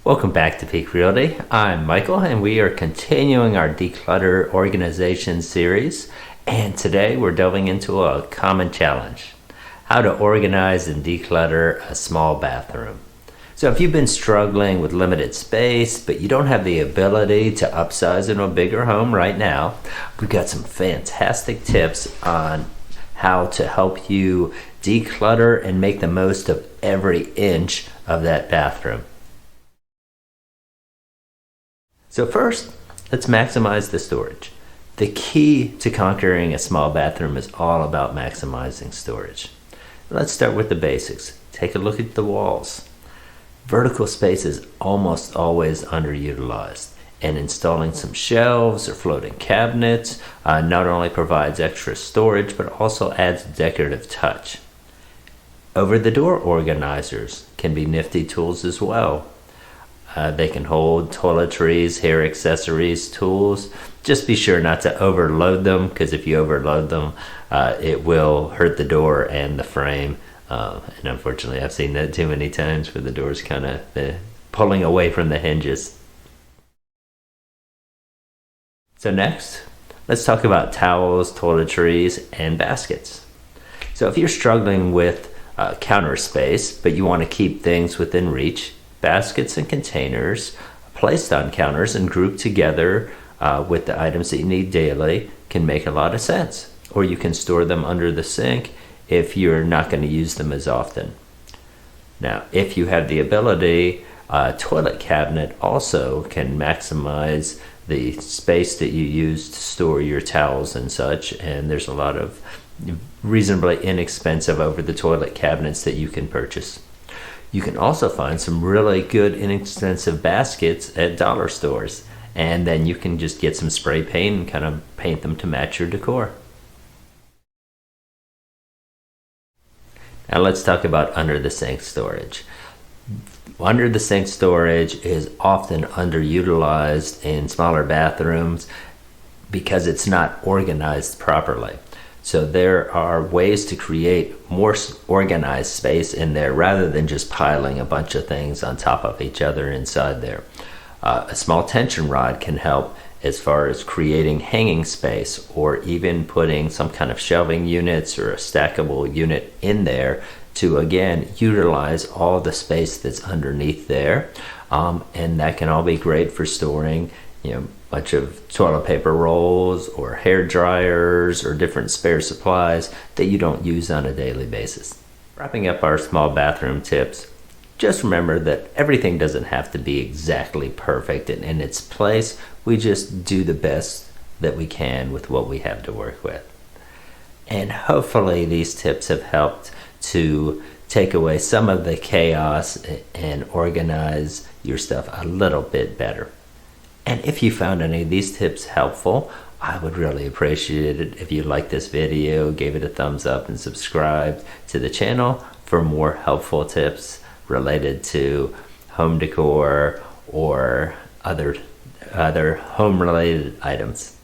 Welcome back to Peak Realty. I'm Michael and we are continuing our declutter organization series, and today we're delving into a common challenge: how to organize and declutter a small bathroom. So if you've been struggling with limited space but you don't have the ability to upsize into a bigger home right now, we've got some fantastic tips on how to help you declutter and make the most of every inch of that bathroom. So first, let's maximize the storage. The key to conquering a small bathroom is all about maximizing storage. Let's start with the basics. Take a look at the walls. Vertical space is almost always underutilized, and installing some shelves or floating cabinets not only provides extra storage but also adds decorative touch. Over-the-door organizers can be nifty tools as well. They can hold toiletries, hair accessories, tools. Just be sure not to overload them, because if you overload them, it will hurt the door and the frame. And unfortunately, I've seen that too many times where the door's kind of pulling away from the hinges. So next, let's talk about towels, toiletries, and baskets. So if you're struggling with counter space, but you want to keep things within reach, baskets and containers placed on counters and grouped together with the items that you need daily can make a lot of sense. Or you can store them under the sink if you're not going to use them as often. Now, if you have the ability, a toilet cabinet also can maximize the space that you use to store your towels and such, and there's a lot of reasonably inexpensive over-the-toilet cabinets that you can purchase. You can also find some really good inexpensive baskets at dollar stores, and then you can just get some spray paint and kind of paint them to match your decor. Now let's talk about under the sink storage. Under the sink storage is often underutilized in smaller bathrooms because it's not organized properly. So there are ways to create more organized space in there rather than just piling a bunch of things on top of each other inside there. A small tension rod can help as far as creating hanging space, or even putting some kind of shelving units or a stackable unit in there to again utilize all the space that's underneath there. And that can all be great for storing, a bunch of toilet paper rolls or hair dryers or different spare supplies that you don't use on a daily basis. Wrapping up our small bathroom tips, just remember that everything doesn't have to be exactly perfect and in its place. We just do the best that we can with what we have to work with. And hopefully these tips have helped to take away some of the chaos and organize your stuff a little bit better. And if you found any of these tips helpful, I would really appreciate it if you liked this video, gave it a thumbs up, and subscribed to the channel for more helpful tips related to home decor or other home related items.